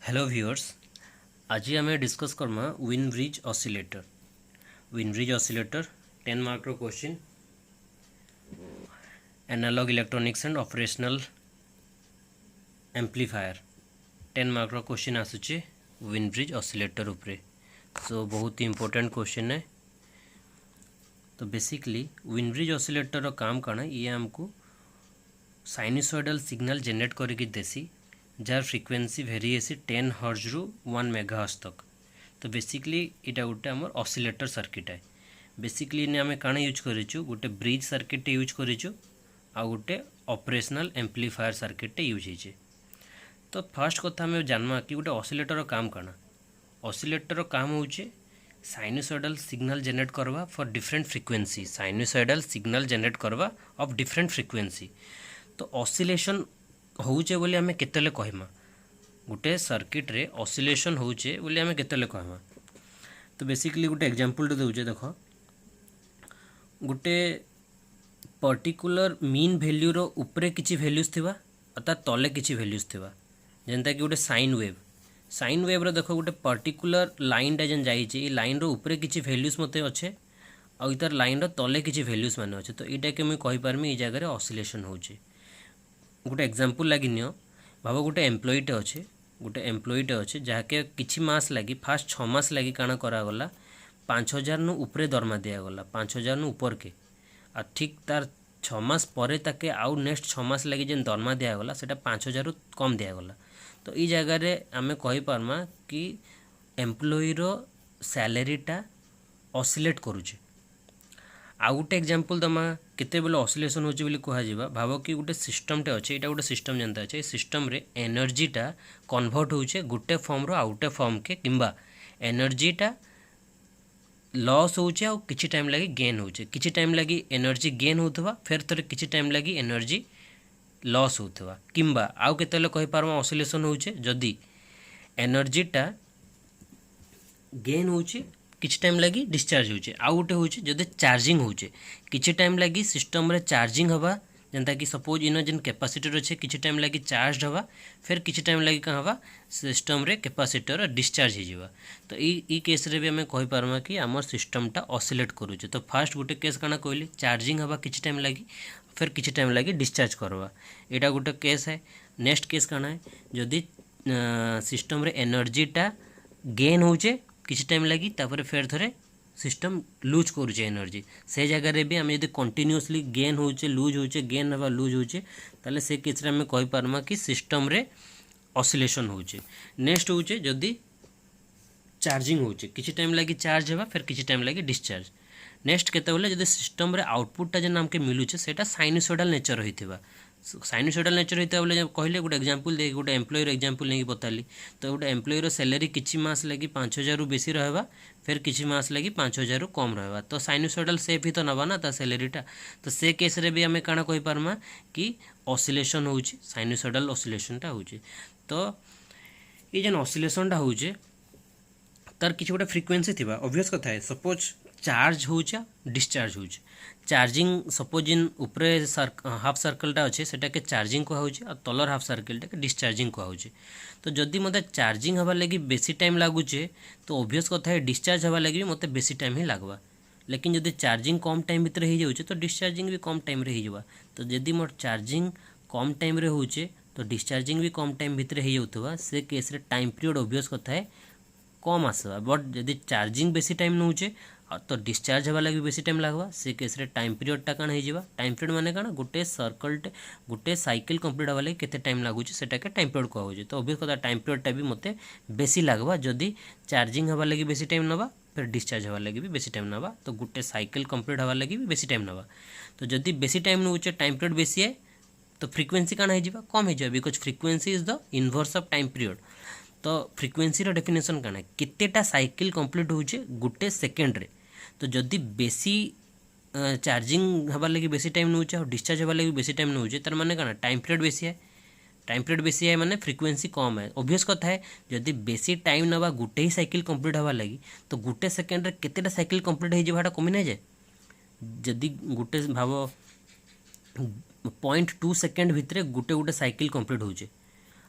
Hello viewers. आज आम discuss करमा Wien bridge oscillator. Wien bridge oscillator 10 mark रो question. Analog electronics and operational amplifier 10 mark रो question आसुचे विन ब्रिज ऑसिलेटर उपरे। सो बहुत ही इंपोर्टेंट क्वेश्चन है। तो बेसिकली विन ब्रिज ऑसिलेटर रो काम काना ये हमको साइनसॉइडल सिग्नल जनरेट करके देसी जार फ्रिक्वेंसी भेरी आसी 10 हर्ज रु 1 मेगाहर्ज तक। तो बेसिकली इटा गोटे आमर ऑसिलेटर सर्किट है। बेसिकली इने आमे काना यूज करिचु गोटे ब्रिज सर्किट यूज करिचु आ गोटे ऑपरेशनल एम्प्लीफायर सर्किट यूज होइछे। तो फर्स्ट कथा आमे जानवा कि गोटे ऑसिलेटर रो काम काना। ऑसिलेटर रो काम होउछे साइनसॉइडल सिग्नल जनरेट करवा for different frequency. Sinusoidal signal generate करवा ऑफ डिफरेंट फ्रिक्वेंसी। तो ऑसिलेशन होउचे बोली आमे केतेले कहमा गोटे सर्किट रे ऑसिलेशन होउचे बोली आमे केतेले कहमा। तो बेसिकली गोटे एग्जांपल तो देउचे देखो गोटे पर्टिकुलर मीन वैल्यू रो ऊपरे किछि वैल्यूज थिबा अता तले किछि वैल्यूज थिबा। जेंता कि गोटे साइन वेव रो देखो गोटे पर्टिकुलर लाइन टा जेन जाई छि लाइन रो ऊपरे किछि वैल्यूज मते अच्छे आ इतर लाइन रो तले किछि वैल्यूज माने अच्छे। तो एटा के मैं कहि परमी ई जगह रे ऑसिलेशन होउचे। गोटे एग्जांपल लागि नियो भाव गोटे एम्प्लॉयटे अच्छे जहाँके किछि मास लगी फास्ट 6 मास लगी काना करा गला 5000 नु ऊपरे दरमा दिया गला 5000 नु ऊपर के आ ठीक तार 6 मास परे ताके आउ नेक्स्ट 6 मास लगी जेन दरमा दिया गला सेटा 5000 रु कम दिया गला। तो ई जगह रे आमे कहि पारमा कि एम्प्लॉय रो सैलरीटा ऑसिलेट करूचे। आ गोटे एग्जांपल दमा केते बेले ऑसिलेशन होची बोली कहा जिबा भाव कि गोटे सिस्टमटे अच्छे एटा गोटे सिस्टम जनता अच्छे सिस्टम रे एनर्जीटा कन्वर्ट होचे गोटे फॉर्म रो आउटे फॉर्म के किंबा एनर्जीटा लॉस होचे आ किछि टाइम लगी गेन होचे। किछि टाइम लगी एनर्जी गेन होथवा फिर थरे किछि टाइम लगी एनर्जी लॉस होथवा किंबा आउ केतेले कहि पारमा ऑसिलेशन होचे जदी एनर्जीटा गेन होचे किछि टाइम लगी डिस्चार्ज होचे। आउ गोटे होचे जदि चार्जिंग होचे किछि टाइम लगी सिस्टम रे चार्जिंग हवा जेंता कि सपोज इन जेन कैपेसिटर अच्छे किछि टाइम लगी चार्ज हवा फिर किछि टाइम लगी का हवा सिस्टम रे कैपेसिटर डिस्चार्ज हो जावा। तो ई केस रे भी हमें कहि पारमा कि हमर सिस्टमटा ऑसिलेट करूचे। तो फर्स्ट गोटे केस काना कहली चार्जिंग हवा किछि टाइम लगी फिर किछि टाइम लगी डिस्चार्ज करवा एटा गोटे केस है। नेक्स्ट केस काना है जदि सिस्टम रे एनर्जीटा गेन होचे किछि टाइम लगी तापर फेर थरे सिस्टम लूज करूचे एनर्जी से जगह रे भी आमे यदि कंटिन्यूअसली गेन होचे लूज होचे गेन हवा लूज होचे ताले से केस रे आमे कहि पारमा कि सिस्टम रे ऑसिलेशन होचे। नेक्स्ट होचे जदि चार्जिंग होचे किछि टाइम लगी चार्ज हवा फिर किछि टाइम लगी डिस्चार्ज। नेक्स्ट केते बोले जदि सिस्टम रे आउटपुट टा जे हमके मिलुचे सेटा साइनसॉइडल नेचर होइथिबा। साइनसॉइडल नेचर होता बोले कहले गोटे एग्जांपल दे गोटे एम्प्लॉयर एग्जांपल नहीं बताली। तो गोटे एम्प्लॉयर सैलरी किछि मास लगी 5000 रु बेसी रहबा फिर किछि मास लगी 5000 रु कम रहबा। तो साइनसॉइडल सेफ ही तो नबा ना ता सैलरीटा। तो से केस रे भी हमें काना कहि पारमा कि ऑसिलेशन होउची साइनसॉइडल ऑसिलेशनटा होउची। तो ये जेन ऑसिलेशनटा होउची तार किछि गोटे फ्रिक्वेंसी थिबा ऑब्वियस कथा है। सपोज चार्ज होउचा डिस्चार्ज होउची चार्जिंग सपोज इन ऊपरे हाफ सर्कलटा अच्छे सेटा के चार्जिंग कहा होउची और तलर हाफ सर्कलटा के डिस्चार्जिंग कहा होउची। तो जदि मते चार्जिंग हवा लगी बेसी टाइम लागुचे तो ऑब्वियस कथा है डिस्चार्ज हवा लगी मते बेसी टाइम ही लागबा। लेकिन जदि चार्जिंग कम टाइम भीतर हो जाउचे तो डिस्चार्जिंग भी कम टाइम रे हो जाबा। तो जदि मोर चार्जिंग कम टाइम रे होउचे तो डिस्चार्जिंग भी कम टाइम भीतर हो जाउथबा से केस रे टाइम पीरियड ऑब्वियस कथा है कम आसबा। बट जदि चार्जिंग बेसी टाइम नउचे तो डिस्चार्ज हवा लगी बेसी टाइम लागबा से केस रे टाइम पीरियड टा काना हे जिबा। टाइम पीरियड माने काना गोटे सर्कल गोटे साइकिल कंप्लीट हवा लगी केते टाइम लागुची सेटा के टाइम पीरियड कहा होजे। तो ऑब्वियस कथा टाइम पीरियड टा भी मते बेसी लागबा जदि चार्जिंग हवा लगी बेसी टाइम नबा फिर डिस्चार्ज हवा लगी भी बेसी टाइम नबा। तो गोटे साइकिल कंप्लीट हवा लगी भी बेसी टाइम नबा। तो जदि बेसी टाइम नउचे टाइम पीरियड बेसी है तो फ्रिक्वेंसी काना हे जिबा कम हे जिबा because frequency is the inverse of time period. तो फ्रिक्वेंसी रो डेफिनेशन काना केतेटा साइकिल कंप्लीट होचे गोटे सेकेंड रे। तो जदि बेसी चार्जिंग हवा लगी बेसी टाइम नउचे और डिस्चार्ज हवा लगी बेसी टाइम नउचे तार माने काना टाइम पीरियड बेसी है। टाइम पीरियड बेसी है माने फ्रिक्वेंसी कम है। ऑब्वियस कथा है जदि बेसी टाइम नबा गोटे ही साइकिल कंप्लीट हवा लगी तो गोटे सेकेंड रे केतेटा साइकिल कंप्लीट हे जेबाटा कमी नै जाय। जदि गोटे भाव 0.2 सेकेंड भितरे गोटे गोटे साइकिल कंप्लीट होचे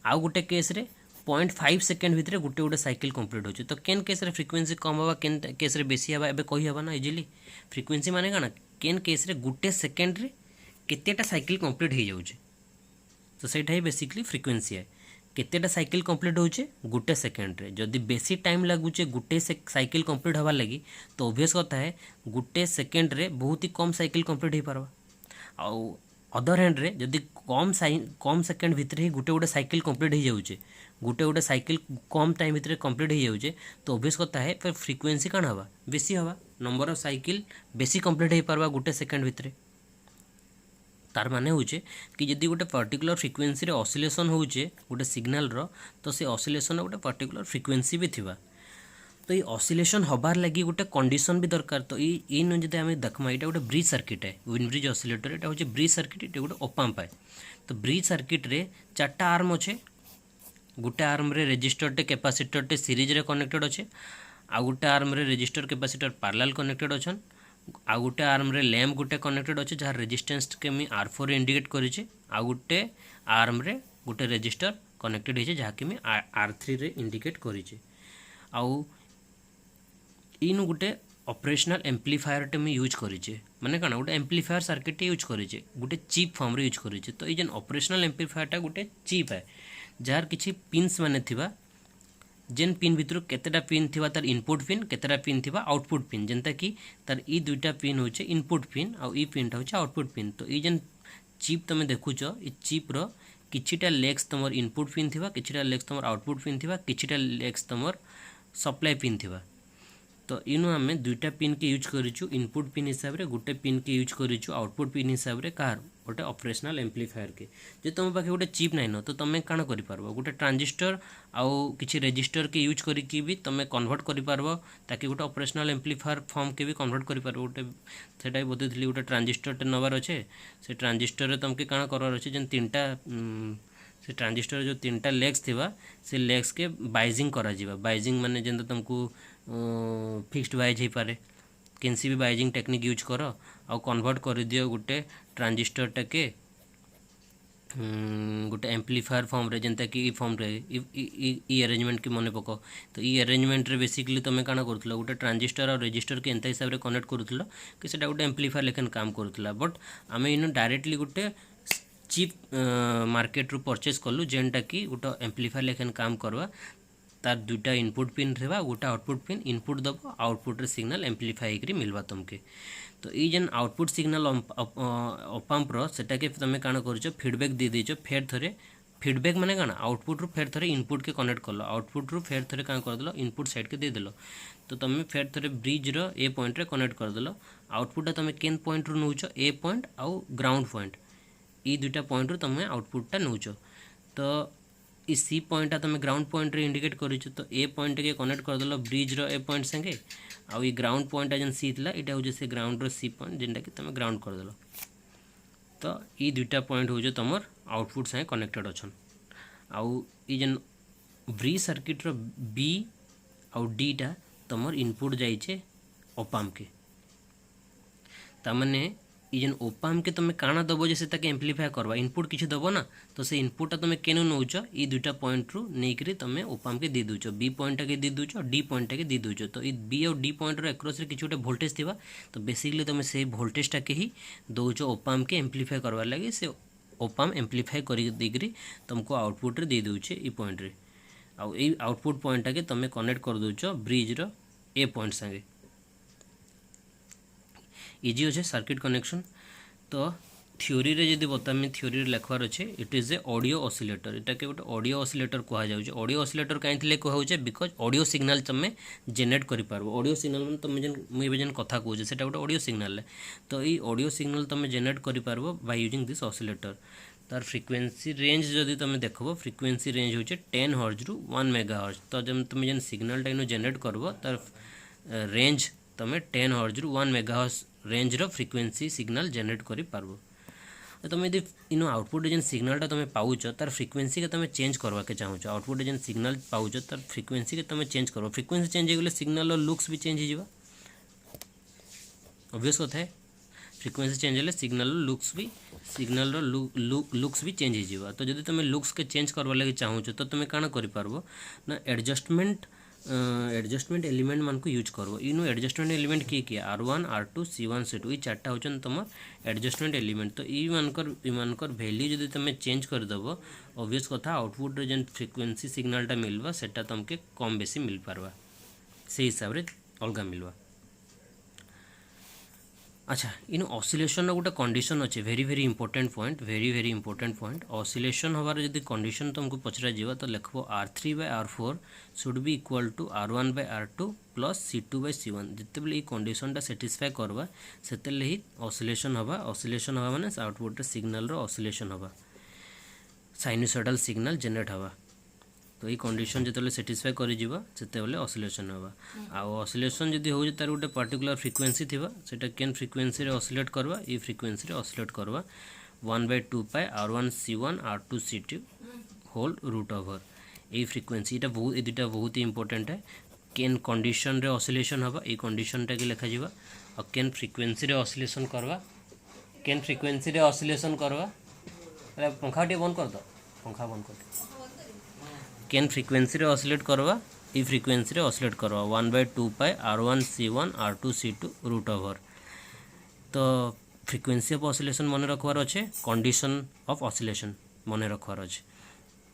आउ गोटे केस रे 0.5 सेकेंड भितर गोटे गोटे साइकिल कंप्लीट होचे। तो केन केस रे फ्रिक्वेंसी कम हवा केन केस रे बेसी हवा एबे कहि हबा ना इजीली। फ्रिक्वेंसी माने काना केन केस रे गोटे सेकेंड रे केतेटा साइकिल कंप्लीट हो जाउचे। तो सेटा ही बेसिकली फ्रिक्वेंसी है। केतेटा साइकिल कंप्लीट होचे गोटे सेकेंड रे। जदि बेसी टाइम लागुचे गोटे साइकिल कंप्लीट हवा लगी तो ऑब्वियस कथा है गोटे सेकेंड रे बहुत ही कम साइकिल कंप्लीट हो पारबा। आउ अदर हैंड रे जदि कम सेकेंड भितर ही गोटे गोटे साइकिल कंप्लीट हो जाउचे, गोटे गोटे साइकिल कम टाइम भितर कंप्लीट हो जाउचे, तो ऑब्वियस कथा है फिर फ्रिक्वेंसी काण हवा बेसी हवा। नंबर ऑफ साइकिल बेसी कंप्लीट हो पारबा गोटे सेकेंड भितर। तार माने होचे कि जदि गोटे पर्टिकुलर फ्रिक्वेंसी रे ऑसिलेशन होचे गोटे सिग्नल रो, तो से ऑसिलेशन गोटे पर्टिकुलर फ्रिक्वेंसी भी थिबा। तो ये ऑसिलेशन हबार लगी गोटे कंडीशन भी दरकार। तो ये न जदि आम देखमा यहाँ गोटे ब्रिज सर्किट है, व्हिन ब्रिज ऑसिलेटर यहाँ हूँ ब्रिज सर्किट, ये गोटे ओपाम्प है। तो ब्रिज सर्किट रे 4टा आर्म अच्छे। गोटे आर्म रे रेजिस्टर टे कैपेसिटर टे सीरीज रे कनेक्टेड अच्छे, आ गोटे आर्म रे रेजिस्टर कैपेसिटर पैरेलल कनेक्टेड अच्छन, आ गोटे आर्म रे लैम्प गोटे कनेक्टेड अच्छे जहाँ रेजिस्टेंस के मी R4 इंडिकेट करिचे, आ गोटे आर्म रे गोटे रेजिस्टर कनेक्टेड होइचे जहाँ कि मी R3 रे इंडिकेट करिचे। आउ इन गोटे ऑपरेशनल एम्प्लीफायर टे में यूज करिचे, माने काना गोटे एम्प्लीफायर सर्किट यूज करिचे, गोटे चिप फॉर्म रे यूज करिचे। तो ये जेन ऑपरेशनल एम्प्लीफायर टा गोटे चिप है जार किछि पिन्स माने थिबा, जेन पिन भितर केतेटा पिन थिबा तार इनपुट पिन, केतेटा पिन थिबा आउटपुट पिन, जेनता कि तार ई दुईटा पिन होचे इनपुट पिन आ ई पिनटा होचे आउटपुट पिन। तो ई जेन चिप तमे देखुछ ई चिप रो किछिटा लेग्स तमर इनपुट पिन थिबा, किछिटा लेग्स तमर आउटपुट पिन थिबा, किछिटा लेग्स तमर सप्लाई पिन थिबा। तो इनु आमे दुईटा पिन के यूज करिछु इनपुट पिन हिसाब रे, गोटे पिन के यूज करिछु आउटपुट पिन हिसाब रे कार गोटे ऑपरेशनल एम्प्लीफायर के। जे तुम पाखे गोटे चिप नाइन तो तुम काण करि पारबो गोटे ट्रांजिस्टर आउ किछि रेजिस्टर के यूज करिकि भी तुम कन्वर्ट करि पारबो, ताकि गोटे ऑपरेशनल एम्प्लीफायर फॉर्म के भी कन्वर्ट करि पारबो। गोटे सेटा बतैथिली गोटे ट्रांजिस्टर टे नबार अच्छे, से ट्रांजिस्टर रे तुमके काण करवार अच्छे जेन तीनटा से ट्रांजिस्टर जो 3टा लेग्स थिबा से लेग्स के बाइजिंग करा जिबा। बाइजिंग माने जेन तुमको फिक्स्ड बाइज हो पारे, केनसी भी बाइजिंग टेक्निक यूज कर आउ कन्वर्ट कर दियो गोटे ट्रांजिस्टर टाके गोटे एम्प्लीफायर फॉर्म रे, जेनता कि ई फॉर्म रे ई अरेंजमेंट के मन पक। तो ई अरेंजमेंट रे बेसिकली तुम काण करूथलो गोटे ट्रांजिस्टर और रेजिस्टर के एंता हिसाब रे कनेक्ट करूथलो कि सेटा गोटे एम्प्लीफायर लेखन काम करूथला। बट आमे इनो डायरेक्टली गोटे चिप मार्केट रू परचेज कलु जेनटा कि गोटे एम्प्लीफायर लेखन काम करवा। तार दुईटा इनपुट पिन रहा, गोटे आउटपुट पिन इनपुट दब आउटपुट रे सिग्नल एम्प्लीफाई करी मिलवा तुमके। तो ये जेन आउटपुट सिग्नल ओपाम्प रो सेटा के तुम काण करछ फीडबैक दे देछ। फेर थरे फीडबैक माने काण आउटपुट रू फेर थरे इनपुट के कनेक्ट करलो, आउटपुट रू फेर थरे काण कर देलो इनपुट साइड के दे देलो। तो तुम फेर थरे ब्रिज रो ए पॉइंट रे कनेक्ट कर देलो। आउटपुट तुम केन पॉइंट रू नउछ ए पॉइंट आउ ग्राउंड पॉइंट, ई दुईटा पॉइंट रू तुम आउटपुट टा नउछ। तो ई सी पॉइंट तुम ग्राउंड पॉइंट रे इंडिकेट करिछ। तो ए पॉइंट के कनेक्ट कर देलो ब्रिज रो ए पॉइंट संगे, आउ ई ग्राउंड पॉइंट जेन सी थिला इटा हो जे से ग्राउंड रो सी पॉइंट जेनटा कि तुम ग्राउंड कर देलो। तो ई दुईटा पॉइंट हो जे तुमर आउटपुट संगे कनेक्टेड अछन। आउ ई जेन ब्रिज सर्किट रो बी आउ डी टा तुमर इनपुट जाइछे ओपाम्प के। ता माने ई जेन ओपाम्प के तुम काना दबो जे सेटा के एम्प्लीफाई करवा, इनपुट किछि दबो ना, तो से इनपुट तुम केनु नउछ ई दुईटा पॉइंट रू नेकरी तुम ओपाम्प के दे दोछ। बी पॉइंट के दे दोछ, डी पॉइंट के दे दोछ। तो ई बी और डी पॉइंट रो एक्रॉस रे किछि गोटे वोल्टेज थिबा, तो बेसिकली तुम से वोल्टेज टा के ही दोछ ओपाम्प के एम्प्लीफाई करवा लागि। से ओपाम्प एम्प्लीफाई करि देकरी तुमको आउटपुट रे दे दोछ ई पॉइंट रे। आउ ई आउटपुट पॉइंट के तुम कनेक्ट कर दोछ ब्रिज रो ए पॉइंट संगे। इजी अच्छे सर्किट कनेक्शन। तो थ्योरी रे जदि बतामी थ्योरी लिखवार अच्छे it is a audio oscillator. इटा के गोटे ऑडियो ऑसिलेटर कहा जाउछे। ऑडियो ऑसिलेटर कहीं कहुचे बिकज ऑडियो सिग्नल तुम जेनेरेट कर पारबो। ऑडियो सिग्नल में तुम जेन मुझे जेन कथा कहूँ सेटा गोटे ऑडियो सिग्नल है। तो ये ऑडियो सिग्नल तुम जेनेरेट कर पारबो बाय यूजिंग दिस ऑसिलेटर। तार फ्रिक्वेंसी रेंज जदि तुम देखो फ्रिक्वेंसी रेंज होचे 10 हर्ट्ज रु 1 मेगाहर्ट्ज। तो जब तुम जेन सिग्नल टा जेनेरेट करबो तार रेंज तुम 10 हर्ट्ज रु 1 मेगाहर्ट्ज रेंज रो फ्रिक्वेंसी सिग्नल जेनेरेट करि पारबो। तो तुम यदि इन आउटपुट जेन सिग्नलटा तुम पाउच तार फ्रिक्वेंसी के तुम चेंज करवा के चाहूँ, आउटपुट जेन सिग्नल पाउच तार फ्रिक्वेंसी के तुम चेंज करबो। फ्रिक्वेंसी चेंज हो गले सिग्नल लुक्स भी चेंज हो ऑब्वियस कथा है। फ्रिक्वेंसी चेंज हेले सिग्नल लुक्स भी चेंज हो। तो जदि तुम लुक्स के चेंज करवा लगे चाहूच तो तुम काण कर ना एडजस्टमेंट एलिमेंट मान को यूज करव। इनु एडजस्टमेंट एलिमेंट किए R1 R2 C1 C2 ये चार्टा होचन तुम एडजस्टमेंट एलिमेंट। तो इमानकर वैल्यू जदि तुम चेंज करदेव ऑब्वियस कथा आउटपुट रे जेन फ्रिक्वेंसी सिग्नलटा मिलवा सेटा तुमके कम बेसी मिल पारवा से हिसाब रे अलगा मिलवा। अच्छा इन ऑसिलेशन गोटे कंडीशन अच्छे वेरी इंपोर्टेंट पॉइंट ऑसिलेशन हबार जदि कंडीशन तुमको पचरा जीवा तो लिखबो R3/R4 should be equal to R1/R2 plus C2/C1। जिते बेले कंडीशन टा सेटिस्फाई करवा सेतेले ही ऑसिलेशन हवा माने आउटपुट रे सिग्नल रो ऑसिलेशन हवा साइनसॉइडल सिग्नल जनरेट हवा। तो ये कंडीशन जो सेटिस्फाई कर ऑसिलेशन हवा। आ ऑसिलेशन जदि हो तार गोटे पर्टिकुलर फ्रिक्वेंसी थिबा सेटा केन फ्रिक्वेंसी रे ऑसिलेट करवा ये फ्रिक्वेंसी रे ऑसिलेट करवा 1/2 pi R1 C1 R2 C2 whole root over ये फ्रिक्वेंसी ये दुटा बहुत ही इंपोर्टेंट है। केन कंडीशन रे ऑसिलेशन हवा ये कंडीशन टा के लिखा जीवा और केन फ्रिक्वेंसी रे ऑसिलेशन करवा अरे पंखा टे बंद कर दो पंखा बंद कर दो। केन फ्रिक्वेंसी रे ऑसिलेट करवा ई फ्रिक्वेंसी रे ऑसिलेट करवा 1/2 pi R1 C1 R2 C2 root over. तो फ्रिक्वेंसी ऑफ ऑसिलेशन मन रखवार अच्छे कंडीशन ऑफ ऑसिलेशन मन रखवार अच्छे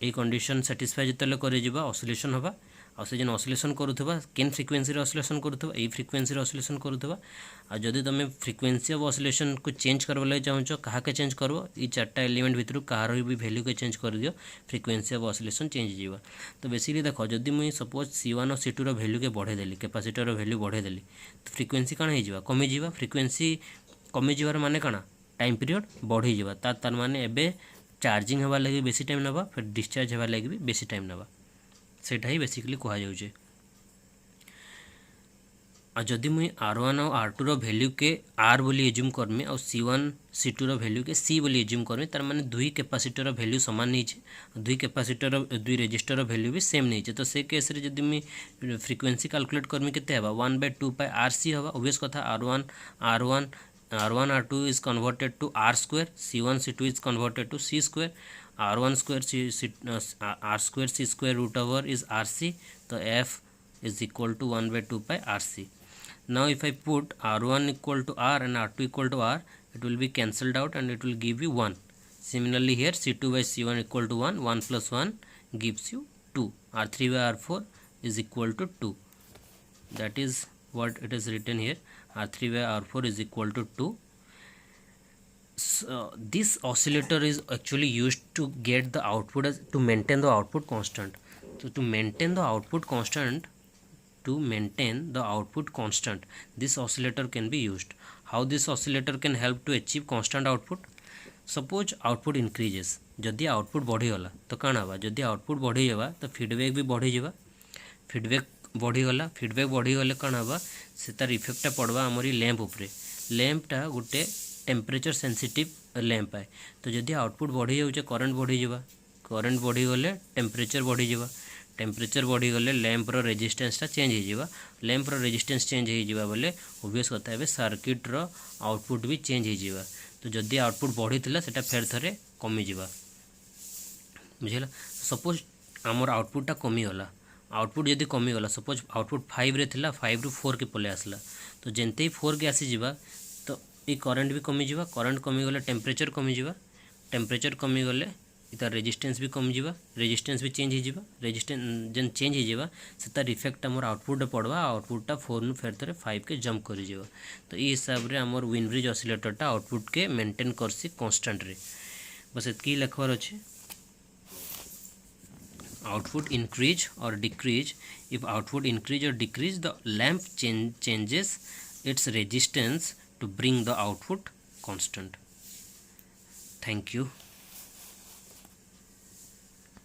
ये कंडीशन सेटिस्फाई जिते कर ऑसिलेशन हवा और से जेन ऑसिलेशन करुवा केन फ्रिक्वेंसी रे ऑसिलेशन करुवा ये फ्रिक्वेंसी रे ऑसिलेशन करुवा। आ जदि तुम फ्रिक्वेंसी ऑफ ऑसिलेशन को चेंज करवा लगे चाहूच क्या चेंज करव ये चार्टा एलिमेंट भितर कहार भी वैल्यू के चेंज कर दियो फ्रिक्वेंसी ऑफ ऑसिलेशन चेंज हो। तो बेसिकली देख जदि मुझे सपोज C1 और C2 रो वैल्यू के बढ़ेदेली कैपेसिटर वैल्यू बढ़ेदेली तो फ्रिक्वेंसी कौन हो कमिजा फ्रिक्वेंसी कमिजार माने कौन टाइम पीरियड बढ़ी तार माने एबे चार्जिंग होगा लगे बेसी टाइम नवा फिर डिस्चार्ज होगा लगे भी बेसी टाइम नवा सेटा ही बेसिकली कहा जाउछे। आ जदि मुई R1 और R2 रो वैल्यू के R बोली एज्यूम करमी और C1 C2 रो वैल्यू के C बोली एज्यूम करमी तार माने दुई कैपेसिटर रो वैल्यू समान नहीं छे दुई कैपेसिटर दुई रेजिस्टर रो वैल्यू भी सेम नहीं छे। तो से केस रे जदि मुई फ्रिक्वेंसी कैलकुलेट करमी केते हबा 1/2 पाई RC हबा ऑब्वियस कथा R1 R2 is converted to R square C1 C2 is converted to C square R1 square R square C square root over is RC। तो F is equal to 1/2 pi RC। Now if I put R1 equal to R and R2 equal to R it will be cancelled out and it will give you 1. Similarly here C2/C1 equal to 1 1 plus 1 gives you 2 R3/R4 is equal to 2 that is what it is written here R3/R4 is equal to 2. So this oscillator is actually used to get the output to maintain the output constant. So to maintain the output constant this oscillator can be used. How this oscillator can help to achieve constant output? Suppose output increases जदि output बढ़ीगला तो कौन हवा जदि output बढ़ीजा तो feedback भी बढ़ीजा feedback बढ़ीगले कौन हवा से तार इफेक्टा पड़वा आमरी लैंप उपरे लैंपटा गोटे टेम्परेचर सेंसिटिव लैंप है। तो जदि आउटपुट बढ़ी जाऊे करंट बढ़ीगले टेम्परेचर बढ़ीगले लैंप रो रेजिस्टेंसटा चेंज हो लैंप रो रेजिस्टेंस चेंज हो बोले ऑब्वियस कथा है सर्किट रो आउटपुट भी चेंज हो। तो जदि आउटपुट बढ़ी था फेर थे कमिजा बुझेगा। सपोज आमर आउटपुटा कमीगला आउटपुट जदि कमीगला सपोज आउटपुट 5 रे थिला 5 रु 4 के पले आसला तो जेनते ही 4 के आसीजा तो ये करंट भी कमिजा करंट कमीगले टेम्परेचर कमीगले तार रेजिस्टेंस भी कमिजा रेजिस्टेंस भी चेंज हो रेजिस्टेंस जेन चेंज हो से तार इफेक्ट आमर आउटपुट पड़वा आउटपुटा 4 नु फेर थे 5 के जंप कर तो ये हिसाब रे आमर व्हिन ब्रिज ऑसिलेटरटा आउटपुट के मेंटेन करसी कांस्टेंट रे बस एतकी लिखवार अच्छे। Output increase or decrease if output increase or decrease the lamp changes its resistance to bring the output constant. Thank you.